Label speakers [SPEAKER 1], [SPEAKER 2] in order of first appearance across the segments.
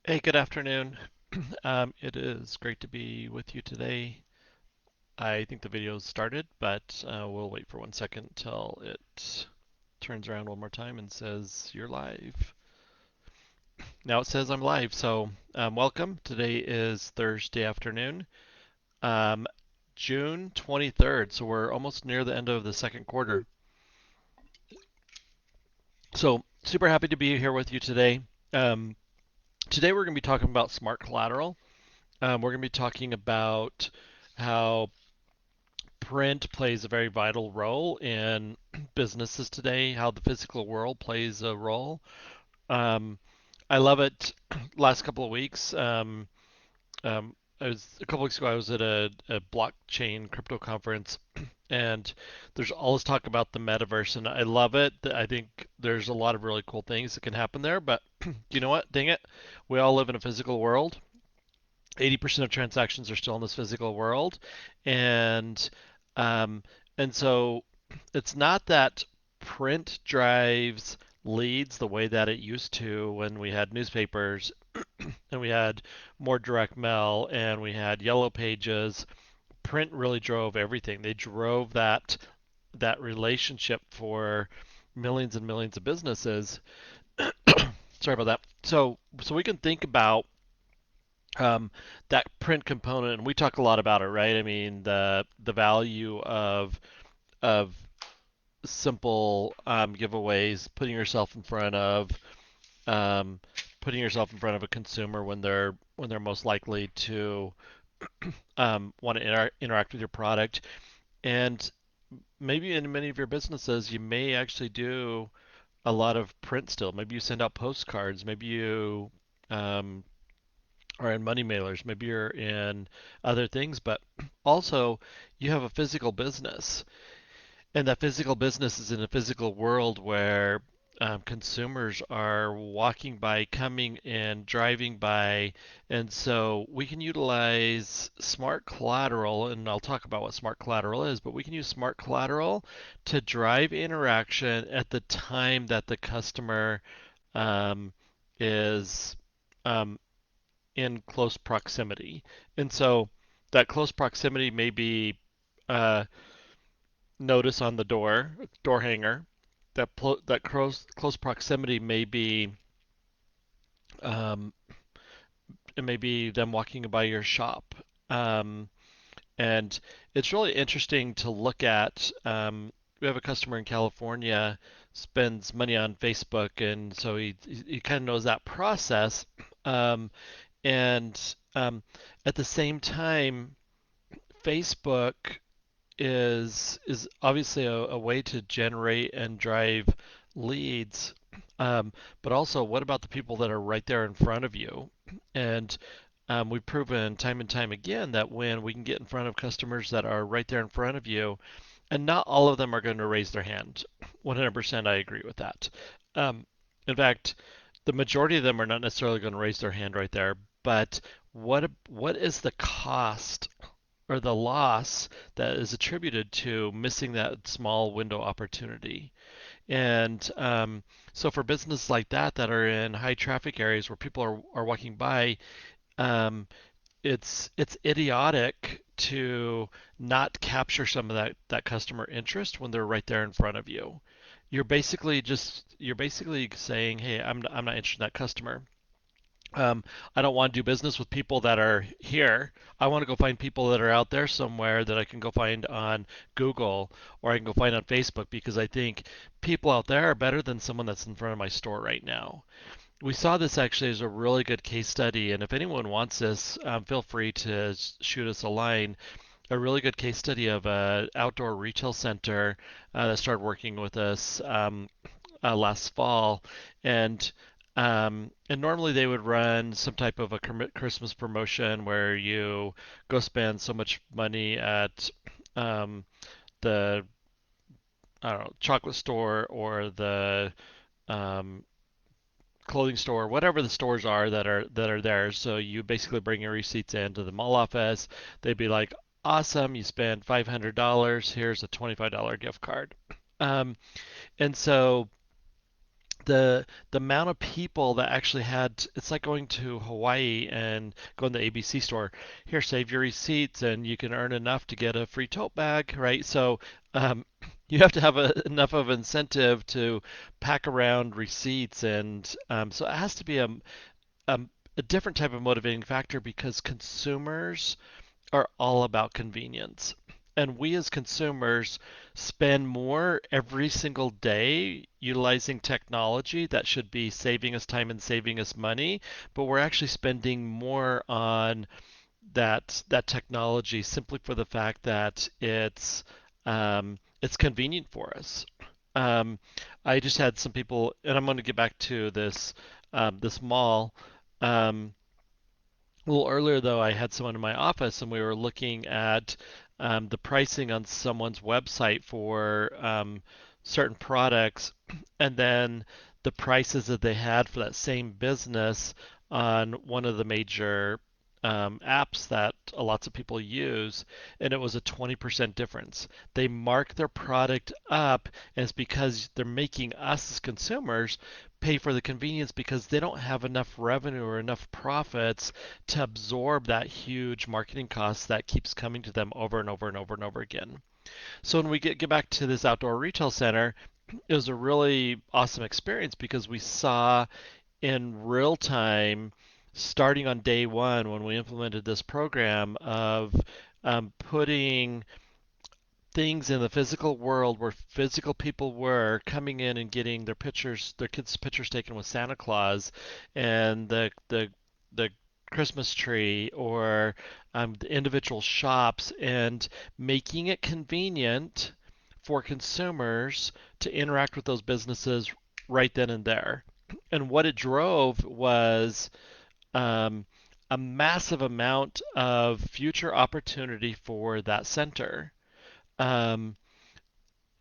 [SPEAKER 1] Hey, good afternoon. It is great to be with you today. I think the video started, but we'll wait for 1 second till it turns around one more time and says you're live. Now it says I'm live, so welcome. Today is Thursday afternoon, um, June 23rd, so we're almost near the end of the second quarter. So super happy to be here with you today. Um, Today we're going to be talking about smart collateral. We're going to be talking about how print plays a very vital role in businesses today, how the physical world plays a role. Um, I love it. Last couple of weeks, I was a couple weeks ago. I was at a blockchain crypto conference, and there's all this talk about the metaverse, and I love it. I think there's a lot of really cool things that can happen there. But you know what? Dang it, we all live in a physical world. 80% of transactions are still in this physical world, and um, and so it's not that print drives leads the way that it used to when we had newspapers and we had more direct mail and we had yellow pages. Print really drove everything. They drove that relationship for millions and millions of businesses. Sorry about that. So we can think about um, that print component, and we talk a lot about it, right? I mean, the value of simple giveaways, um, putting yourself in front of a consumer when they're most likely to want to interact with your product, and maybe in many of your businesses, you may actually do a lot of print still. Maybe you send out postcards. Maybe you um, are in money mailers. Maybe you're in other things, but also you have a physical business. And that physical business is in a physical world where consumers are walking by, coming in, driving by, and so we can utilize smart collateral, and I'll talk about what smart collateral is, but we can use smart collateral to drive interaction at the time that the customer um, is um, in close proximity. And so that close proximity may be uh, notice on the door hanger. That close proximity may be um, it may be them walking by your shop. Um, and it's really interesting to look at. We have a customer in California spends money on Facebook, and so he kind of knows that process. Um, and at the same time, Facebook is obviously a way to generate and drive leads. But also, what about the people that are right there in front of you? And we've proven time and time again that when we can get in front of customers that are right there in front of you, and not all of them are going to raise their hand. 100% I agree with that. Um, in fact, the majority of them are not necessarily going to raise their hand right there, but what is the cost or the loss that is attributed to missing that small window opportunity? And so for businesses like that are in high traffic areas where people are walking by, um, it's idiotic to not capture some of that customer interest when they're right there in front of you. You're basically saying, hey, I'm not interested in that customer. I don't want to do business with people that are here. I want to go find people that are out there somewhere that I can go find on Google or I can go find on Facebook because I think people out there are better than someone that's in front of my store right now. We saw this actually as a really good case study, and if anyone wants this, feel free to shoot us a line. A really good case study of a outdoor retail center that started working with us last fall, and normally they would run some type of a Christmas promotion where you go spend so much money at um, the I don't know chocolate store or the um, clothing store, whatever the stores are that are there. So you basically bring your receipts into the mall office. They'd be like, "Awesome, you spent $500. Here's a $25 gift card." Um, and so the amount of people that actually had, it's like going to Hawaii and going to the ABC store. Here, save your receipts and you can earn enough to get a free tote bag, right? So um, you have to have enough of incentive to pack around receipts, and so it has to be a a different type of motivating factor because consumers are all about convenience. And we as consumers spend more every single day utilizing technology that should be saving us time and saving us money, but we're actually spending more on that technology simply for the fact that it's convenient for us. Um, I just had some people, and I'm going to get back to this mall. Um, a little earlier, though, I had someone in my office and we were looking at the pricing on someone's website for certain products, and then the prices that they had for that same business on one of the major apps that lots of people use, and it was a 20% difference. They mark their product up, and it's because they're making us as consumers pay for the convenience because they don't have enough revenue or enough profits to absorb that huge marketing cost that keeps coming to them over and over and over and over again. So when we get back to this outdoor retail center, it was a really awesome experience because we saw in real time, starting on day one when we implemented this program, of putting things in the physical world where physical people were coming in and getting their kids' pictures taken with Santa Claus and the Christmas tree, or the individual shops, and making it convenient for consumers to interact with those businesses right then and there. And what it drove was um, a massive amount of future opportunity for that center. Um,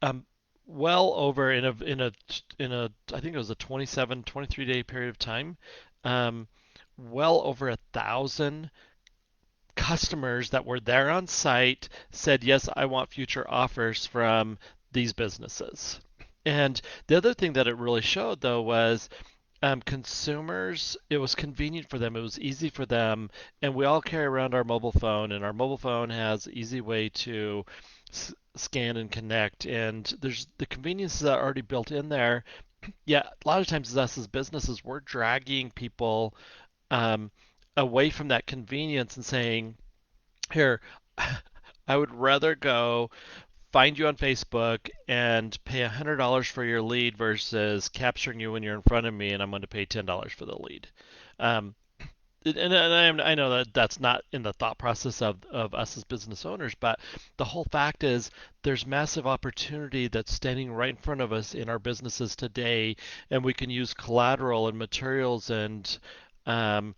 [SPEAKER 1] um, well over in a I think it was a 27, 23-day period of time, um, well over 1,000 customers that were there on site said, yes, I want future offers from these businesses. And the other thing that it really showed, though, was consumers, it was convenient for them, it was easy for them, and we all carry around our mobile phone, and our mobile phone has an easy way to scan and connect, and there's the conveniences that are already built in there. Yeah, a lot of times us as businesses, we're dragging people um, away from that convenience and saying, here, I would rather go find you on Facebook and pay $100 for your lead versus capturing you when you're in front of me and I'm going to pay $10 for the lead. Um, I know that that's not in the thought process of us as business owners, but the whole fact is there's massive opportunity that's standing right in front of us in our businesses today, and we can use collateral and materials and um,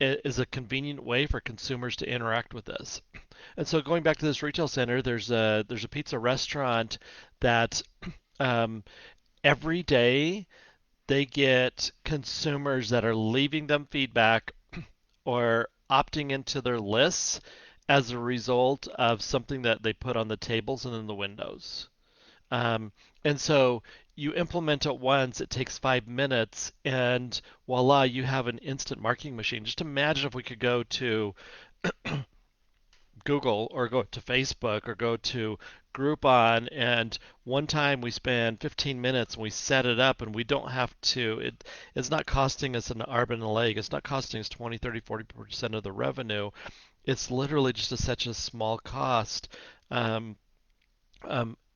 [SPEAKER 1] is a convenient way for consumers to interact with us. And so going back to this retail center, there's a pizza restaurant that um, every day they get consumers that are leaving them feedback or opting into their lists as a result of something that they put on the tables and in the windows. Um, and so you implement it once, it takes 5 minutes, and voila, you have an instant marketing machine. Just imagine if we could go to Google or go to Facebook or go to Groupon, and one time we spend 15 minutes and we set it up, and we don't have to, it's not costing us an arm and a leg. It's not costing us 20, 30, 40% of the revenue. It's literally just such a small cost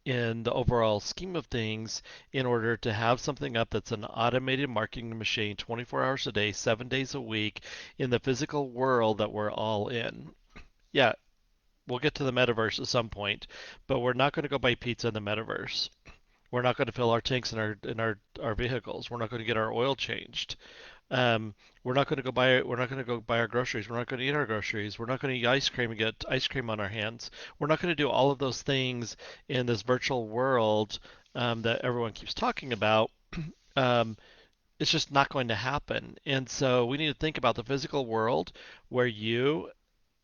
[SPEAKER 1] in the overall scheme of things in order to have something up that's an automated marketing machine 24 hours a day, 7 days a week in the physical world that we're all in. Yeah, we'll get to the metaverse at some point, but we're not going to go buy pizza in the metaverse. We're not going to fill our tanks in our vehicles. We're not going to get our oil changed. We're not going to go buy our groceries. We're not going to eat our groceries. We're not going to eat ice cream and get ice cream on our hands. We're not going to do all of those things in this virtual world that everyone keeps talking about. Um, it's just not going to happen. And so we need to think about the physical world where you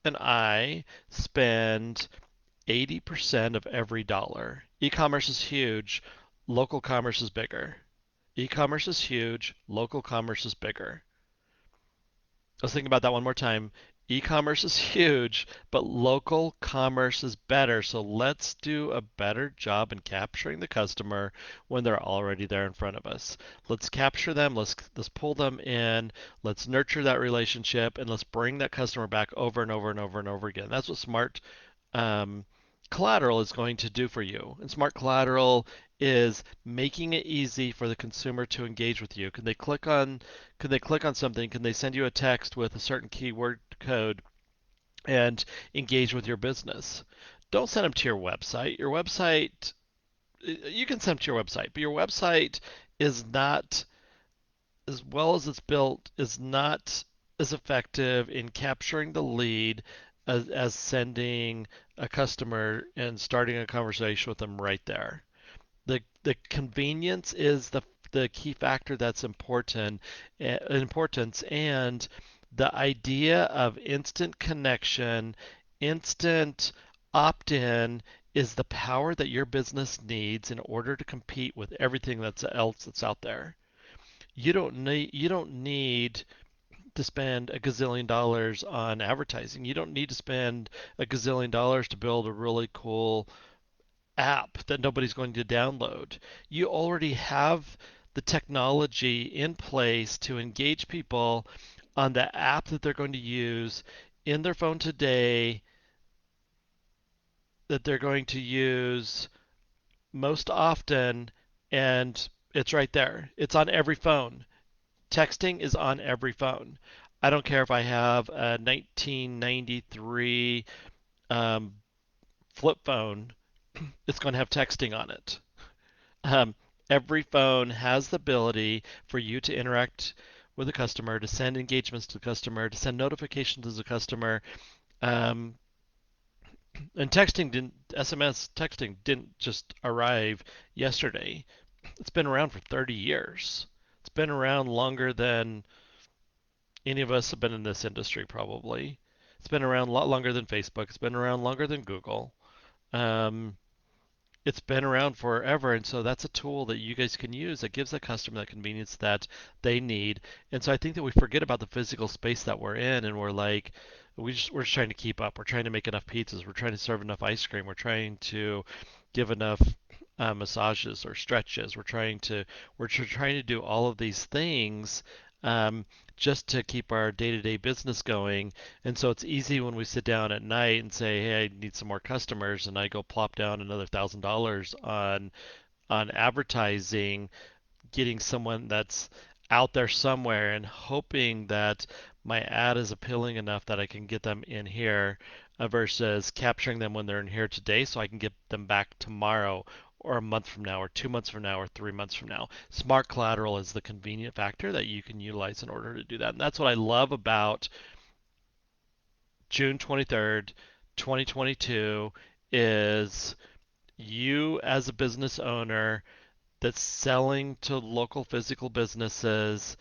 [SPEAKER 1] and I spend 80% of every dollar. E-commerce is huge. Local commerce is bigger. E-commerce is huge, local commerce is bigger. Let's think about that one more time. E-commerce is huge, but local commerce is better. So let's do a better job in capturing the customer when they're already there in front of us. Let's capture them, let's pull them in, let's nurture that relationship, and let's bring that customer back over and over and over and over again. That's what smart um, collateral is going to do for you. And smart collateral is making it easy for the consumer to engage with you. Can they click on something? Can they send you a text with a certain keyword code and engage with your business? Don't send them to your website. Your website, you can send them to your website, but your website is not, as well as it's built, is not as effective in capturing the lead as sending a customer and starting a conversation with them right there. The convenience is the key factor that's importance, and the idea of instant connection, instant opt-in is the power that your business needs in order to compete with everything that's out there. You don't need to spend a gazillion dollars on advertising. You don't need to spend a gazillion dollars to build a really cool app that nobody's going to download. You already have the technology in place to engage people on the app that they're going to use in their phone today, that they're going to use most often, and it's right there. It's on every phone. Texting is on every phone. I don't care if I have a 1993 um, flip phone, it's going to have texting on it. Um, every phone has the ability for you to interact with a customer, to send engagements to the customer, to send notifications to the customer. Um, and SMS texting didn't just arrive yesterday. It's been around for 30 years. It's been around longer than any of us have been in this industry, probably. It's been around a lot longer than Facebook. It's been around longer than Google. Um, it's been around forever, and so that's a tool that you guys can use that gives the customer that convenience that they need. And so I think that we forget about the physical space that we're in, and we're like, we're just trying to keep up. We're trying to make enough pizzas. We're trying to serve enough ice cream. We're trying to give enough massages or stretches. We're trying to do all of these things. Um, just to keep our day-to-day business going. And so it's easy when we sit down at night and say, "Hey, I need some more customers," and I go plop down another $1,000 on advertising, getting someone that's out there somewhere and hoping that my ad is appealing enough that I can get them in here versus capturing them when they're in here today so I can get them back tomorrow or a month from now or 2 months from now or 3 months from now. Smart collateral is the convenient factor that you can utilize in order to do that. And that's what I love about June 23rd, 2022 is you as a business owner that's selling to local physical businesses,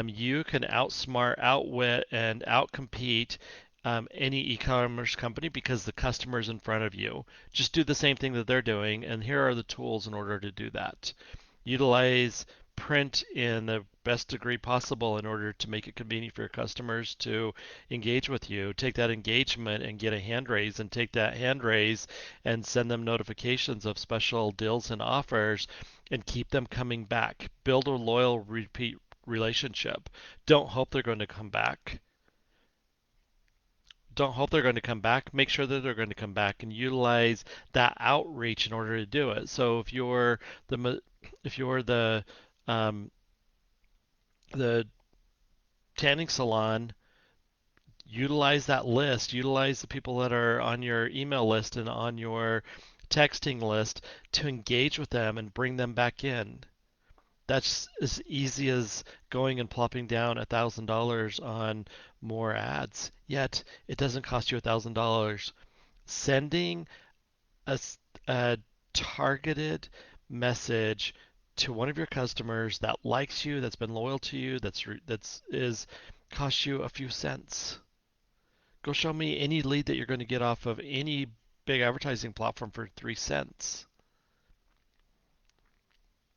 [SPEAKER 1] you can outsmart, outwit, and outcompete any e-commerce company because the customer's in front of you. Just do the same thing that they're doing, and here are the tools in order to do that. Utilize print in the best degree possible in order to make it convenient for your customers to engage with you. Take that engagement and get a hand raise, and take that hand raise and send them notifications of special deals and offers and keep them coming back. Build a loyal repeat relationship. Don't hope they're going to come back. Don't hope they're going to come back. Make sure that they're going to come back and utilize that outreach in order to do it. So if you're the um, the tanning salon, utilize that list. Utilize the people that are on your email list and on your texting list to engage with them and bring them back in. That's as easy as going and plopping down $1,000 on more ads. Yet it doesn't cost you $1,000. Sending a, a targeted message to one of your customers that likes you, that's been loyal to you, that's is cost you a few cents. Go show me any lead that you're going to get off of any big advertising platform for 3 cents.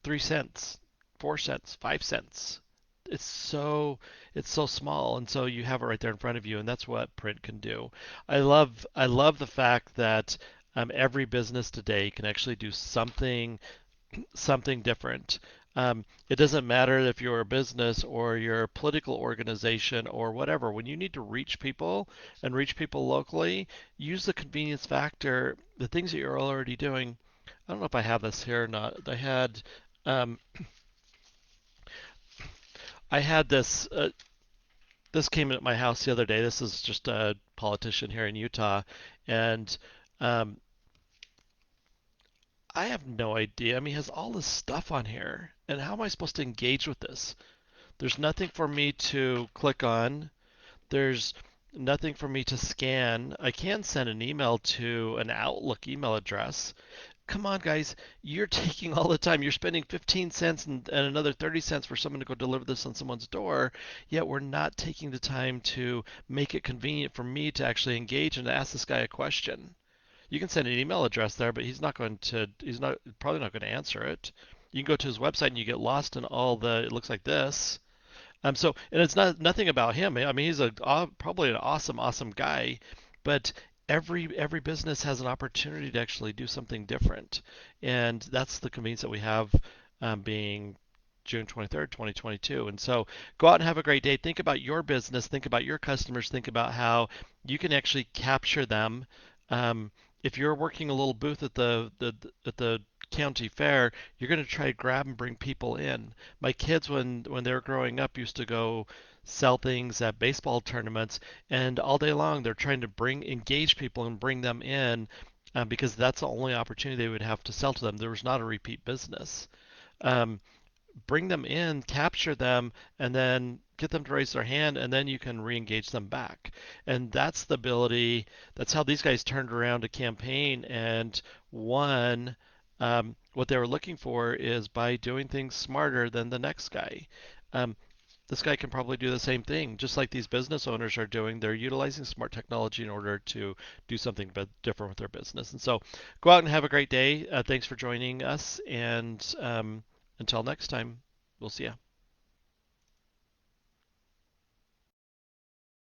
[SPEAKER 1] 3 cents. 4 cents, 5 cents. It's so it's so small, and so you have it right there in front of you, and that's what print can do. I love the fact that every business today can actually do something different. It doesn't matter if you're a business or you're a political organization or whatever. When you need to reach people and reach people locally, use the convenience factor, the things that you're already doing. I don't know if I have this here or not. Um, I had this. This came at my house the other day. This is just a politician here in Utah, and um, I have no idea. I mean, he has all this stuff on here, and how am I supposed to engage with this? There's nothing for me to click on. There's nothing for me to scan. I can send an email to an Outlook email address. Come on, guys. You're taking all the time. You're spending 15 cents and another 30 cents for someone to go deliver this on someone's door, yet we're not taking the time to make it convenient for me to actually engage and ask this guy a question. You can send an email address there, but he's not probably not going to answer it. You can go to his website and you get lost in all the it looks like this. And it's not nothing about him. I mean, he's probably an awesome guy, but every business has an opportunity to actually do something different, and that's the convenience that we have, being June 23rd, 2022. And so go out and have a great day. Think about your business. Think about your customers. Think about how you can actually capture them. If you're working a little booth at the county fair, you're going to try to grab and bring people in. My kids, when they were growing up, used to go sell things at baseball tournaments, and all day long they're trying to bring engage people and bring them in, because that's the only opportunity they would have to sell to them. There was not a repeat business. Um, Bring them in, capture them, and then get them to raise their hand, and then you can re-engage them back. And that's the ability. That's how these guys turned around a campaign and won. What they were looking for is by doing things smarter than the next guy. Um, this guy can probably do the same thing, just like these business owners are doing. They're utilizing smart technology in order to do something different with their business. And so, go out and have a great day. Thanks for joining us, and until next time, we'll see you.